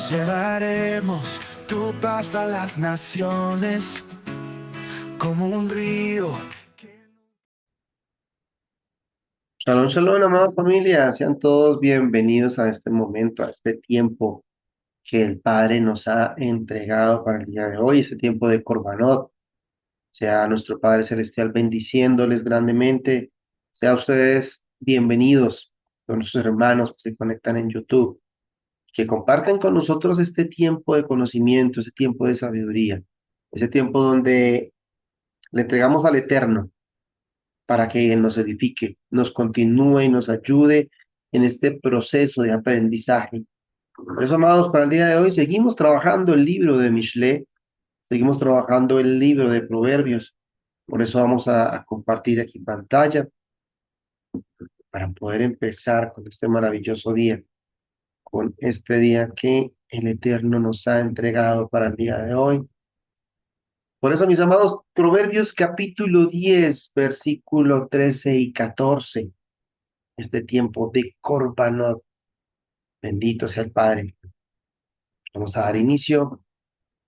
Llevaremos tu paz a las naciones como un río. Shalom, shalom, amada familia. Sean todos bienvenidos a este momento, a este tiempo que el Padre nos ha entregado para el día de hoy, este tiempo de Corbanot. Sea nuestro Padre Celestial bendiciéndoles grandemente. Sea ustedes bienvenidos con nuestros hermanos que se conectan en YouTube, que compartan con nosotros este tiempo de conocimiento, este tiempo de sabiduría, ese tiempo donde le entregamos al Eterno para que Él nos edifique, nos continúe y nos ayude en este proceso de aprendizaje. Por eso, amados, para el día de hoy seguimos trabajando el libro de Mishle, seguimos trabajando el libro de Proverbios. Por eso vamos a compartir aquí pantalla para poder empezar con este maravilloso día, con este día que el Eterno nos ha entregado para el día de hoy. Por eso, mis amados, Proverbios capítulo 10, versículo 13 y 14, este tiempo de Corbanot. Bendito sea el Padre. Vamos a dar inicio.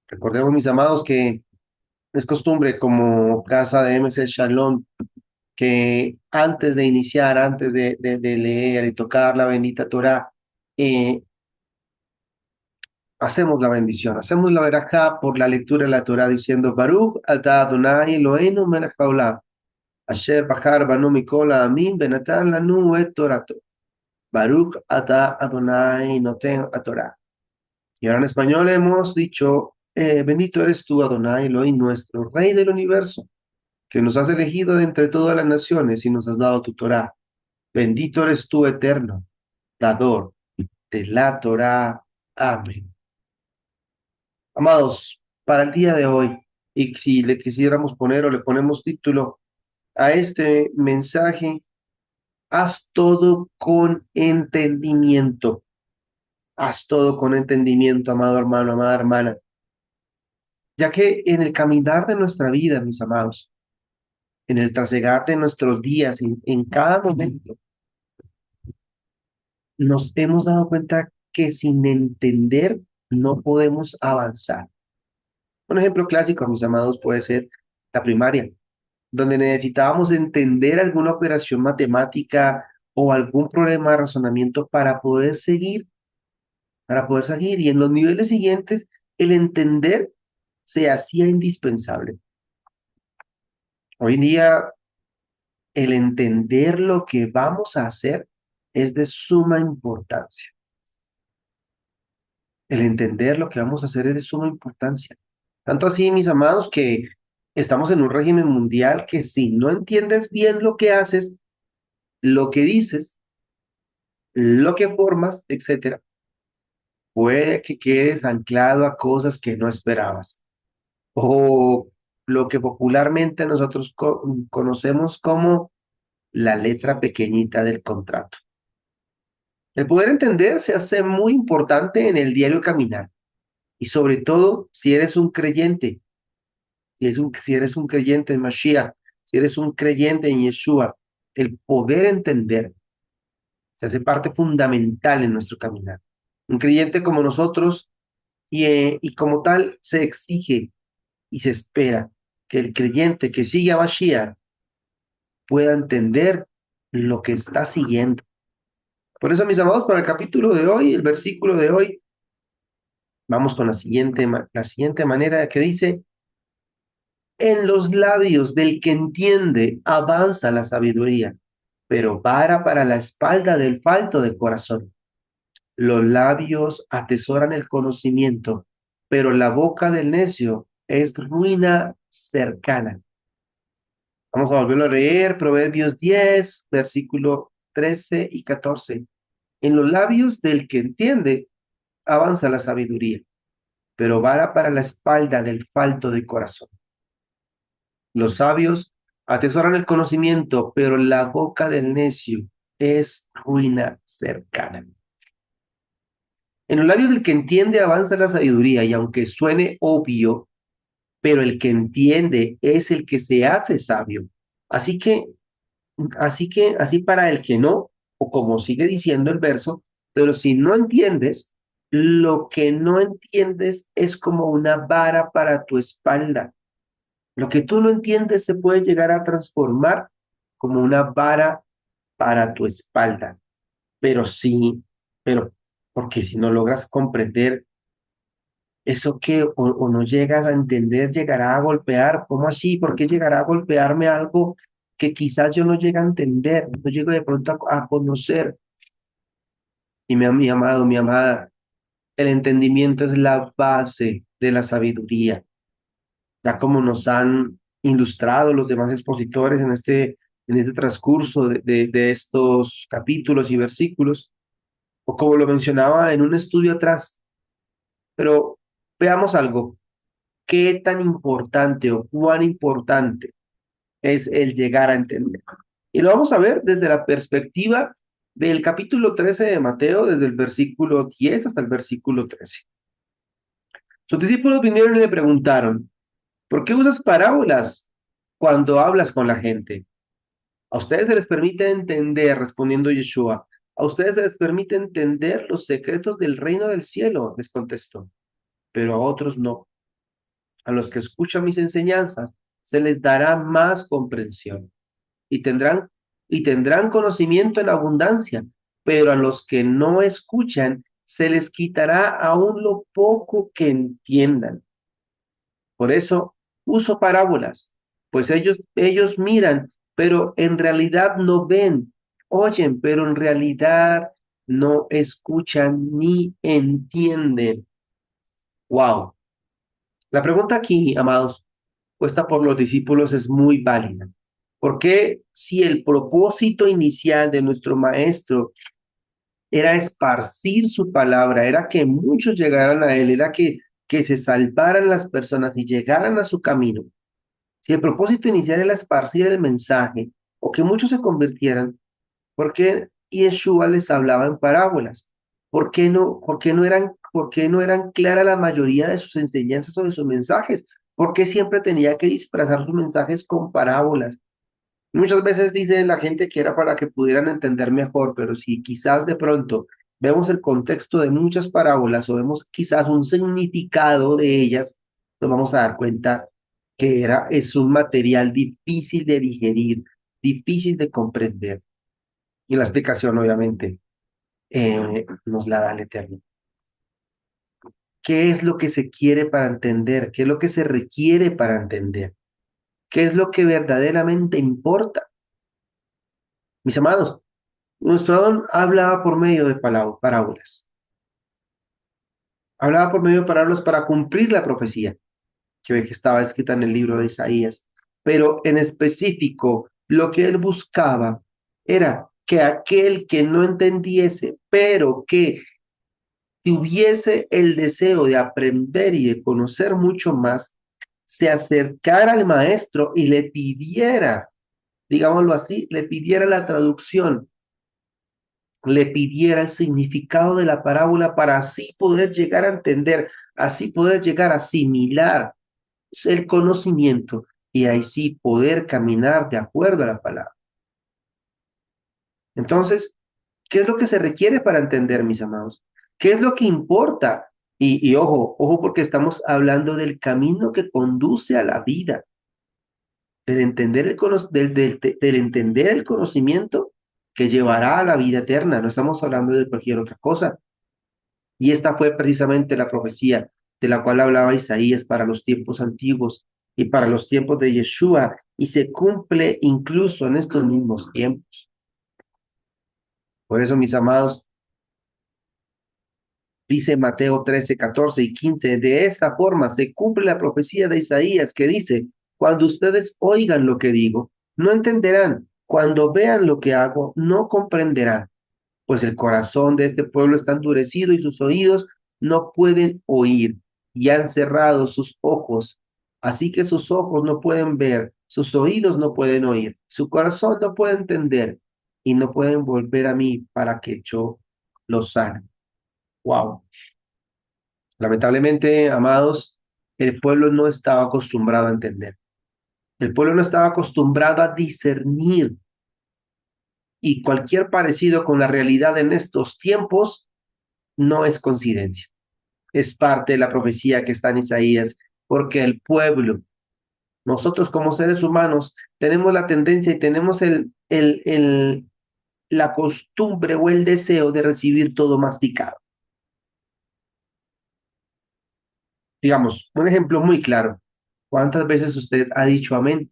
Recordemos, mis amados, que es costumbre como casa de MC Shalom, que antes de iniciar, antes de leer y tocar la bendita Torah, eh, hacemos la bendición, hacemos la verajá por la lectura de la Torah diciendo Baruch atah Adonai Eloheinu melech haolam, asher bachar banu mikol ha'amim benatan lanu et torato. Baruch atah Adonai noten Torah. Y ahora en español hemos dicho, bendito eres tú, Adonai Elohim, nuestro Rey del universo, que nos has elegido de entre todas las naciones y nos has dado tu Torah. Bendito eres tú, eterno, dador de la Torah. Amén. Amados, para el día de hoy, y si le quisiéramos poner o le ponemos título a este mensaje, haz todo con entendimiento. Haz todo con entendimiento, amado hermano, amada hermana, ya que en el caminar de nuestra vida, mis amados, en el trasegar de nuestros días, en cada momento, nos hemos dado cuenta que sin entender no podemos avanzar. Un ejemplo clásico, mis amados, puede ser la primaria, donde necesitábamos entender alguna operación matemática o algún problema de razonamiento para poder seguir. Y en los niveles siguientes, el entender se hacía indispensable. Hoy en día, el entender lo que vamos a hacer es de suma importancia. El entender lo que vamos a hacer es de suma importancia. Tanto así, mis amados, que estamos en un régimen mundial que si no entiendes bien lo que haces, lo que dices, lo que formas, etcétera, puede que quedes anclado a cosas que no esperabas. O lo que popularmente nosotros conocemos como la letra pequeñita del contrato. El poder entender se hace muy importante en el diario caminar y sobre todo si eres un creyente, si eres un creyente en Mashiach, si eres un creyente en Yeshua, el poder entender se hace parte fundamental en nuestro caminar. Un creyente como nosotros y como tal se exige y se espera que el creyente que sigue a Mashiach pueda entender lo que está siguiendo. Por eso, mis amados, para el capítulo de hoy, el versículo de hoy, vamos con la siguiente manera que dice, en los labios del que entiende avanza la sabiduría, pero para la espalda del falto de corazón. Los labios atesoran el conocimiento, pero la boca del necio es ruina cercana. Vamos a volverlo a leer, Proverbios 10, versículo 13 y 14. En los labios del que entiende avanza la sabiduría, pero para la espalda del falto de corazón. Los sabios atesoran el conocimiento, pero la boca del necio es ruina cercana. En los labios del que entiende avanza la sabiduría, y aunque suene obvio, pero el que entiende es el que se hace sabio. Así que, así para el que no, o como sigue diciendo el verso, pero si no entiendes, lo que no entiendes es como una vara para tu espalda. Lo que tú no entiendes se puede llegar a transformar como una vara para tu espalda. Pero sí, pero porque si no logras comprender eso que o no llegas a entender, llegará a golpear. ¿Cómo así? ¿Por qué llegará a golpearme algo que quizás yo no llegue a entender, no llego de pronto a conocer? Y mi amado, mi amada, el entendimiento es la base de la sabiduría, ya como nos han ilustrado los demás expositores en este transcurso de estos capítulos y versículos, o como lo mencionaba en un estudio atrás. Pero veamos algo, ¿qué tan importante o cuán importante es el llegar a entender? Y lo vamos a ver desde la perspectiva del capítulo 13 de Mateo, desde el versículo 10 hasta el versículo 13. Sus discípulos vinieron y le preguntaron, ¿por qué usas parábolas cuando hablas con la gente? A ustedes se les permite entender, respondiendo Yeshua, a ustedes se les permite entender los secretos del reino del cielo, les contestó, pero a otros no. A los que escuchan mis enseñanzas se les dará más comprensión y tendrán conocimiento en abundancia, pero a los que no escuchan se les quitará aún lo poco que entiendan. Por eso uso parábolas, pues ellos miran, pero en realidad no ven, oyen, pero en realidad no escuchan ni entienden. Wow. La pregunta aquí, amados, puesta por los discípulos es muy válida. ¿Por qué si el propósito inicial de nuestro maestro era esparcir su palabra, era que muchos llegaran a él, era que se salvaran las personas y llegaran a su camino? Si el propósito inicial era esparcir el mensaje o que muchos se convirtieran, ¿por qué Yeshua les hablaba en parábolas? ¿Por qué no eran claras la mayoría de sus enseñanzas o de sus mensajes? ¿Por qué siempre tenía que disfrazar sus mensajes con parábolas? Muchas veces dice la gente que era para que pudieran entender mejor, pero si quizás de pronto vemos el contexto de muchas parábolas o vemos quizás un significado de ellas, nos vamos a dar cuenta que es un material difícil de digerir, difícil de comprender. Y la explicación, obviamente, nos la da el Eterno. ¿Qué es lo que se quiere para entender? ¿Qué es lo que se requiere para entender? ¿Qué es lo que verdaderamente importa? Mis amados, nuestro Adón hablaba por medio de parábolas. Hablaba por medio de parábolas para cumplir la profecía que estaba escrita en el libro de Isaías. Pero en específico, lo que él buscaba era que aquel que no entendiese, pero que tuviese el deseo de aprender y de conocer mucho más, se acercara al maestro y le pidiera, digámoslo así, le pidiera la traducción, le pidiera el significado de la parábola para así poder llegar a entender, así poder llegar a asimilar el conocimiento y ahí sí poder caminar de acuerdo a la palabra. Entonces, ¿qué es lo que se requiere para entender, mis amados? ¿Qué es lo que importa? Y ojo, ojo, porque estamos hablando del camino que conduce a la vida, del entender el conocimiento que llevará a la vida eterna. No estamos hablando de cualquier otra cosa. Y esta fue precisamente la profecía de la cual hablaba Isaías para los tiempos antiguos y para los tiempos de Yeshua, y se cumple incluso en estos mismos tiempos. Por eso, mis amados, dice Mateo 13, 14 y 15, de esta forma se cumple la profecía de Isaías que dice, cuando ustedes oigan lo que digo, no entenderán, cuando vean lo que hago, no comprenderán, pues el corazón de este pueblo está endurecido y sus oídos no pueden oír y han cerrado sus ojos. Así que sus ojos no pueden ver, sus oídos no pueden oír, su corazón no puede entender y no pueden volver a mí para que yo los sane. Wow. Lamentablemente, amados, el pueblo no estaba acostumbrado a entender. El pueblo no estaba acostumbrado a discernir y cualquier parecido con la realidad en estos tiempos no es coincidencia, es parte de la profecía que está en Isaías, porque el pueblo, nosotros como seres humanos, tenemos la tendencia y tenemos la costumbre o el deseo de recibir todo masticado. Digamos, un ejemplo muy claro. ¿Cuántas veces usted ha dicho amén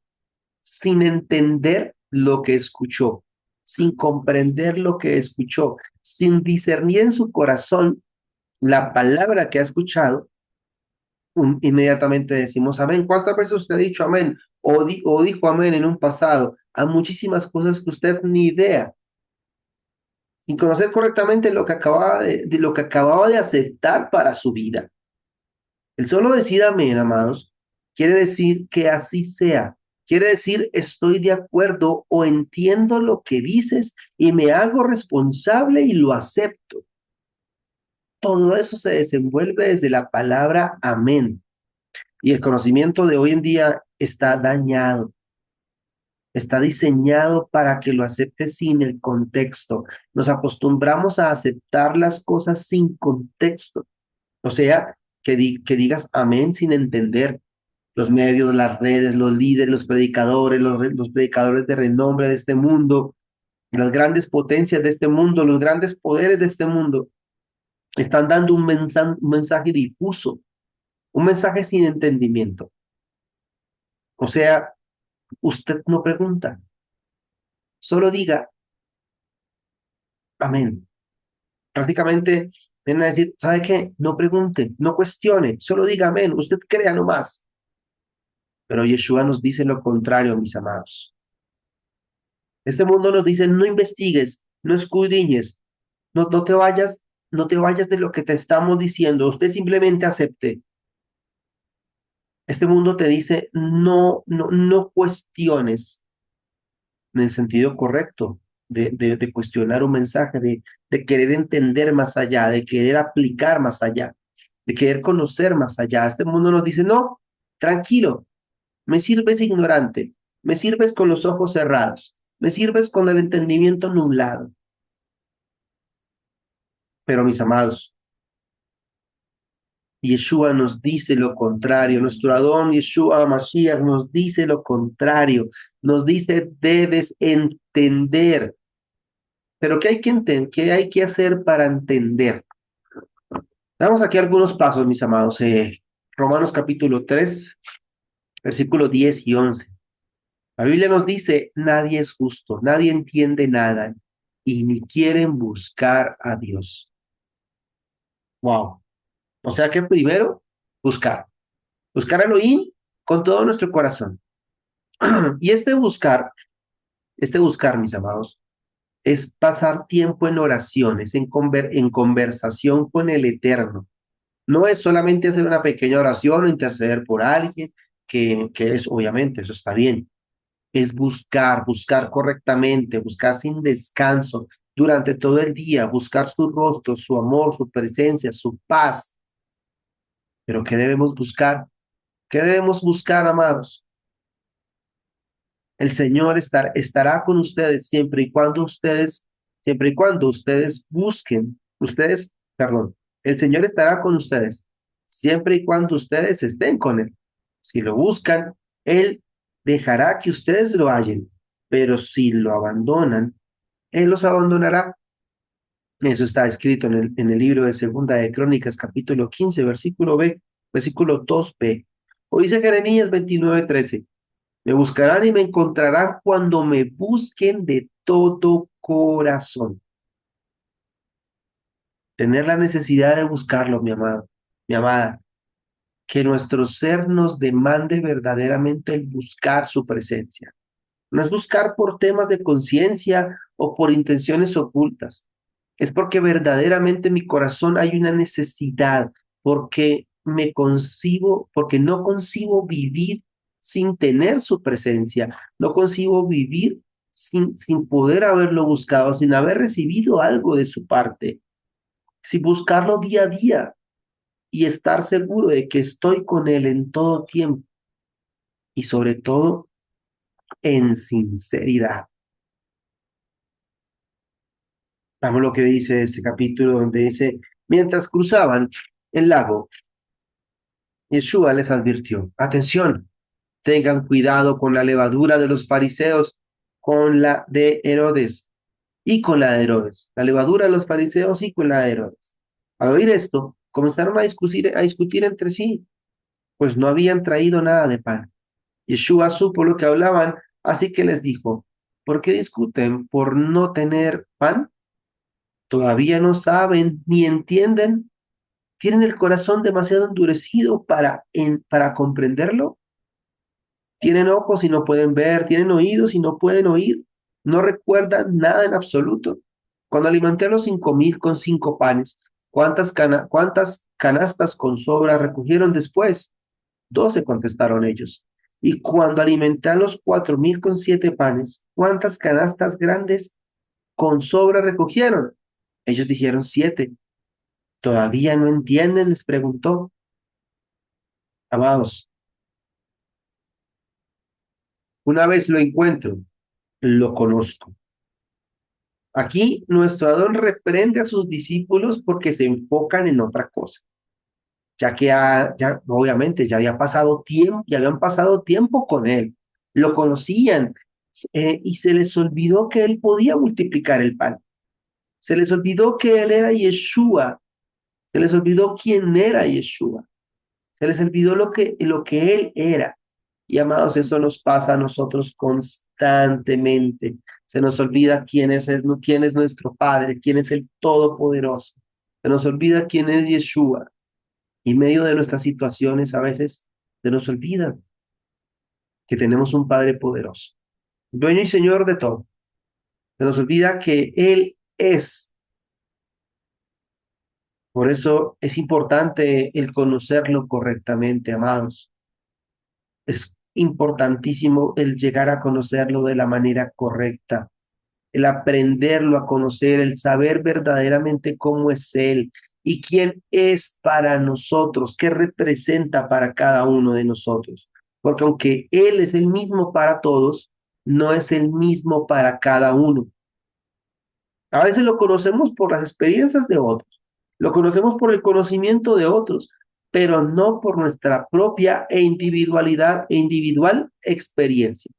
sin entender lo que escuchó, sin comprender lo que escuchó, sin discernir en su corazón la palabra que ha escuchado? Inmediatamente decimos amén. ¿Cuántas veces usted ha dicho amén? O dijo amén en un pasado a muchísimas cosas que usted ni idea, sin conocer correctamente lo que acababa de lo que acababa de aceptar para su vida. El solo decir amén, amados, quiere decir que así sea. Quiere decir estoy de acuerdo o entiendo lo que dices y me hago responsable y lo acepto. Todo eso se desenvuelve desde la palabra amén. Y el conocimiento de hoy en día está dañado, está diseñado para que lo aceptes sin el contexto. Nos acostumbramos a aceptar las cosas sin contexto. O sea, que digas amén sin entender los medios, las redes, los líderes, los predicadores, los predicadores de renombre de este mundo, las grandes potencias de este mundo, los grandes poderes de este mundo, están dando un mensaje difuso, un mensaje sin entendimiento. O sea, usted no pregunta, solo diga amén. Prácticamente vienen a decir, ¿sabe qué? No pregunte, no cuestione, solo diga amén, usted crea nomás. Pero Yeshua nos dice lo contrario, mis amados. Este mundo nos dice, no investigues, no escudriñes, no te vayas, no te vayas de lo que te estamos diciendo, usted simplemente acepte. Este mundo te dice, no cuestiones en el sentido correcto de cuestionar un mensaje, de querer entender más allá, de querer aplicar más allá, de querer conocer más allá. Este mundo nos dice, no, tranquilo, me sirves ignorante, me sirves con los ojos cerrados, me sirves con el entendimiento nublado. Pero mis amados, Yeshua nos dice lo contrario, nuestro Adón Yeshua Mashiach nos dice lo contrario, nos dice debes entender. Pero ¿qué hay que hacer para entender? Damos aquí algunos pasos, mis amados. Romanos capítulo 3, versículos 10 y 11. La Biblia nos dice, nadie es justo, nadie entiende nada y ni quieren buscar a Dios. Wow. O sea que primero, buscar. Buscar a Elohim con todo nuestro corazón. Y este buscar, mis amados, es pasar tiempo en oraciones, en conversación con el Eterno. No es solamente hacer una pequeña oración o interceder por alguien, que es, obviamente, eso está bien. Es buscar correctamente, buscar sin descanso durante todo el día, buscar su rostro, su amor, su presencia, su paz. Pero ¿qué debemos buscar? ¿Qué debemos buscar, amados? El Señor estará con ustedes siempre y cuando ustedes busquen, perdón, el Señor estará con ustedes siempre y cuando ustedes estén con Él. Si lo buscan, Él dejará que ustedes lo hallen, pero si lo abandonan, Él los abandonará. Eso está escrito en el libro de Segunda de Crónicas, capítulo 15, versículo 2b. O dice Jeremías 29:13. Me buscarán y me encontrarán cuando me busquen de todo corazón. Tener la necesidad de buscarlo, mi amado, mi amada. Que nuestro ser nos demande verdaderamente el buscar su presencia. No es buscar por temas de conciencia o por intenciones ocultas. Es porque verdaderamente en mi corazón hay una necesidad, porque no concibo vivir sin tener su presencia, no concibo vivir sin poder haberlo buscado, sin haber recibido algo de su parte, sin buscarlo día a día y estar seguro de que estoy con él en todo tiempo y sobre todo en sinceridad. Vamos lo que dice este capítulo donde dice, Mientras cruzaban el lago, Yeshua les advirtió, atención, tengan cuidado con la levadura de los fariseos, con la de Herodes y con la de Herodes. La levadura de los fariseos y con la de Herodes. Al oír esto, comenzaron a discutir entre sí, pues no habían traído nada de pan. Yeshua supo lo que hablaban, así que les dijo, ¿por qué discuten por no tener pan? ¿Todavía no saben ni entienden? ¿Tienen el corazón demasiado endurecido para comprenderlo? Tienen ojos y no pueden ver, tienen oídos y no pueden oír, no recuerdan nada en absoluto. Cuando alimenté a los 5,000 con 5 panes, ¿cuántas canastas con sobra recogieron después? 12 contestaron ellos. Y cuando alimenté a los 4,000 con 7 panes, ¿cuántas canastas grandes con sobra recogieron? Ellos dijeron 7. ¿Todavía no entienden? Les preguntó. Amados, una vez lo encuentro, lo conozco. Aquí nuestro Adón reprende a sus discípulos porque se enfocan en otra cosa, ya que ya, obviamente ya había pasado tiempo, ya habían pasado tiempo con él, lo conocían, y se les olvidó que él podía multiplicar el pan, se les olvidó que él era Yeshua, se les olvidó quién era Yeshua, se les olvidó lo que él era. Y amados, eso nos pasa a nosotros constantemente. Se nos olvida quién es nuestro Padre, quién es el Todopoderoso. Se nos olvida quién es Yeshua. Y en medio de nuestras situaciones a veces se nos olvida que tenemos un Padre poderoso, dueño y Señor de todo. Se nos olvida que Él es. Por eso es importante el conocerlo correctamente, amados. Es importantísimo el llegar a conocerlo de la manera correcta, el aprenderlo a conocer, el saber verdaderamente cómo es Él y quién es para nosotros, qué representa para cada uno de nosotros. Porque aunque Él es el mismo para todos, no es el mismo para cada uno. A veces lo conocemos por las experiencias de otros, lo conocemos por el conocimiento de otros, pero no por nuestra propia individual experiencia.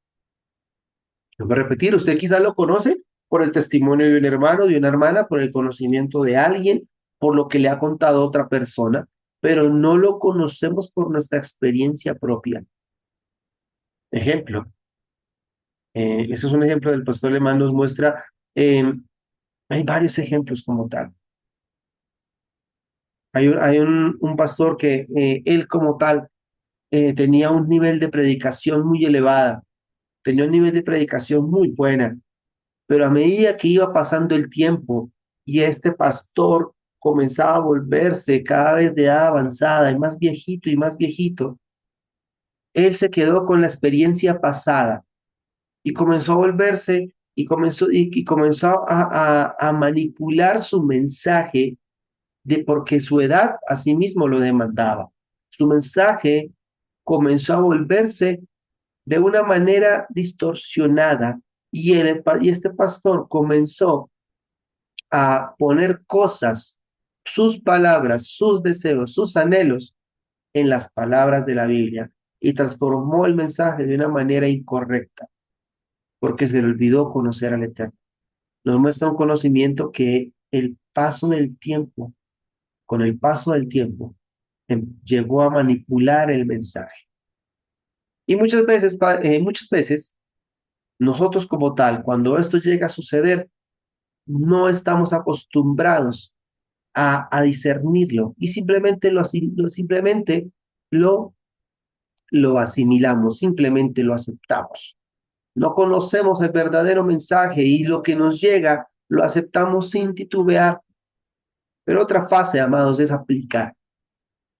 Voy a repetir, usted quizás lo conoce por el testimonio de un hermano, de una hermana, por el conocimiento de alguien, por lo que le ha contado otra persona, pero no lo conocemos por nuestra experiencia propia. Ejemplo, eso es un ejemplo del pastor alemán, nos muestra, eh, hay varios ejemplos como tal. Hay un pastor que él como tal tenía un nivel de predicación muy elevada, tenía un nivel de predicación muy buena, pero a medida que iba pasando el tiempo y este pastor comenzaba a volverse cada vez de edad avanzada y más viejito, él se quedó con la experiencia pasada y comenzó a volverse y comenzó a manipular su mensaje porque su edad a sí mismo lo demandaba. Su mensaje comenzó a volverse de una manera distorsionada y este pastor comenzó a poner cosas, sus palabras, sus deseos, sus anhelos en las palabras de la Biblia y transformó el mensaje de una manera incorrecta porque se le olvidó conocer al Eterno. Nos muestra un conocimiento que con el paso del tiempo, llegó a manipular el mensaje. Y muchas veces, nosotros como tal, cuando esto llega a suceder, no estamos acostumbrados a discernirlo y simplemente lo, lo asimilamos, simplemente lo aceptamos. No conocemos el verdadero mensaje y lo que nos llega lo aceptamos sin titubear. Pero otra fase, amados, es aplicar.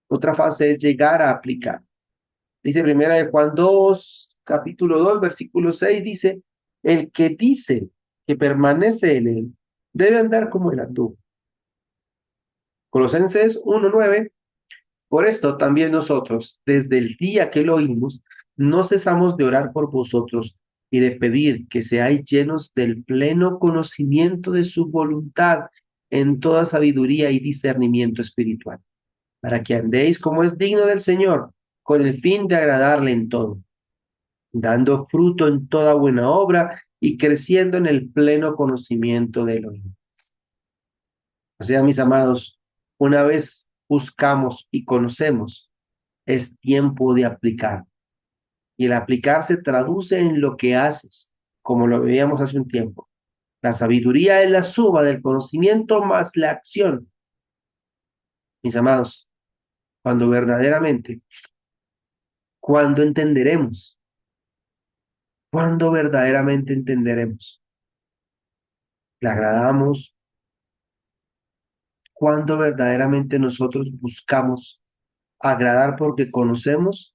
Otra fase es llegar a aplicar. Dice primera de Juan 2, capítulo 2, versículo 6, dice, el que dice que permanece en él debe andar como él anduvo. Colosenses 1:9, por esto también nosotros, desde el día que lo oímos, no cesamos de orar por vosotros y de pedir que seáis llenos del pleno conocimiento de su voluntad en toda sabiduría y discernimiento espiritual, para que andéis como es digno del Señor, con el fin de agradarle en todo, dando fruto en toda buena obra y creciendo en el pleno conocimiento de Elohim. O sea, mis amados, una vez buscamos y conocemos, es tiempo de aplicar. Y el aplicar se traduce en lo que haces, como lo veíamos hace un tiempo. La sabiduría es la suma del conocimiento más la acción. Mis amados, cuando verdaderamente, cuando entenderemos, cuando verdaderamente entenderemos, le agradamos, cuando verdaderamente nosotros buscamos agradar porque conocemos,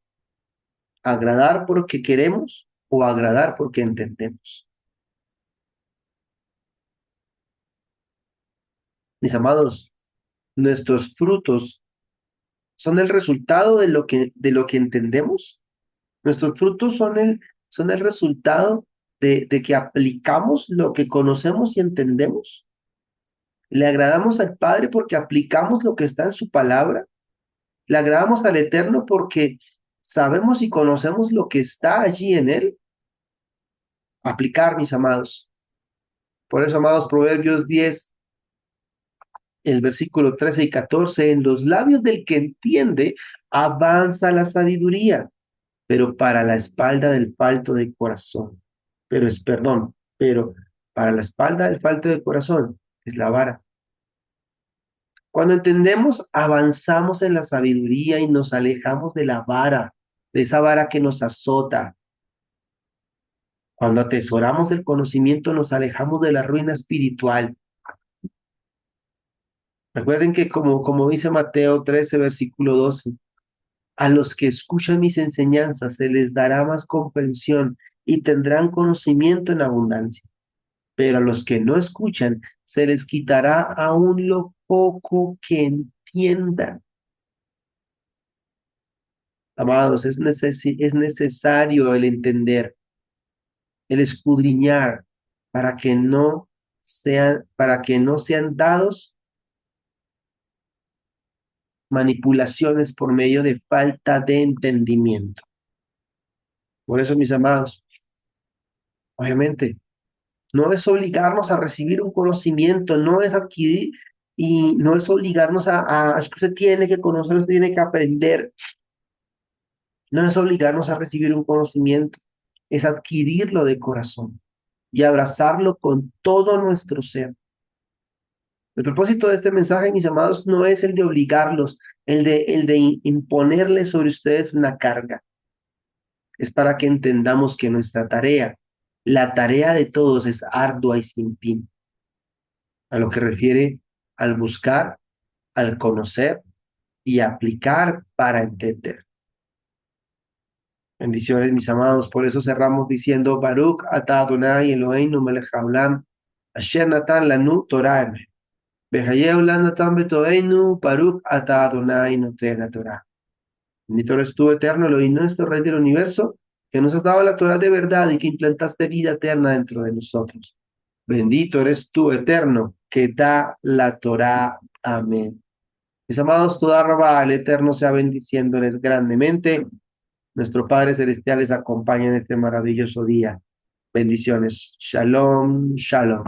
agradar porque queremos o agradar porque entendemos. Mis amados, nuestros frutos son el resultado de lo que entendemos. Nuestros frutos son el resultado de que aplicamos lo que conocemos y entendemos. Le agradamos al Padre porque aplicamos lo que está en su palabra. Le agradamos al Eterno porque sabemos y conocemos lo que está allí en Él. Aplicar, mis amados. Por eso, amados, Proverbios 10, el versículo 13 y 14, en los labios del que entiende avanza la sabiduría, pero para la espalda del falto de corazón, pero para la espalda del falto de corazón es la vara. Cuando entendemos, avanzamos en la sabiduría y nos alejamos de la vara, de esa vara que nos azota. Cuando atesoramos el conocimiento, nos alejamos de la ruina espiritual. Recuerden que como dice Mateo 13, versículo 12, a los que escuchan mis enseñanzas se les dará más comprensión y tendrán conocimiento en abundancia. Pero a los que no escuchan se les quitará aún lo poco que entiendan. Amados, es necesario el entender, el escudriñar para que no sean dados manipulaciones por medio de falta de entendimiento. Por eso, mis amados, obviamente, no es obligarnos a recibir un conocimiento, no es adquirir y no es obligarnos es que usted tiene que conocer, usted tiene que aprender, no es obligarnos a recibir un conocimiento, es adquirirlo de corazón y abrazarlo con todo nuestro ser. El propósito de este mensaje, mis amados, no es el de obligarlos, el de imponerles sobre ustedes una carga. Es para que entendamos que nuestra tarea, la tarea de todos es ardua y sin fin, a lo que refiere al buscar, al conocer y aplicar para entender. Bendiciones, mis amados. Por eso cerramos diciendo, Baruch atah Adonai Eloheinu melech haolam, asher natan lanu Torah emet. Bechayeu lan natan betoeinu, Baruch atah Adonai noten la Torah. Bendito eres tú, eterno Elohim nuestro, Rey del universo, que nos has dado la Torah de verdad y que implantaste vida eterna dentro de nosotros. Bendito eres tú, eterno, que da la Torah. Amén. Mis amados, toda Rabá, el Eterno sea bendiciéndoles grandemente. Nuestro Padre Celestial les acompaña en este maravilloso día. Bendiciones. Shalom, shalom.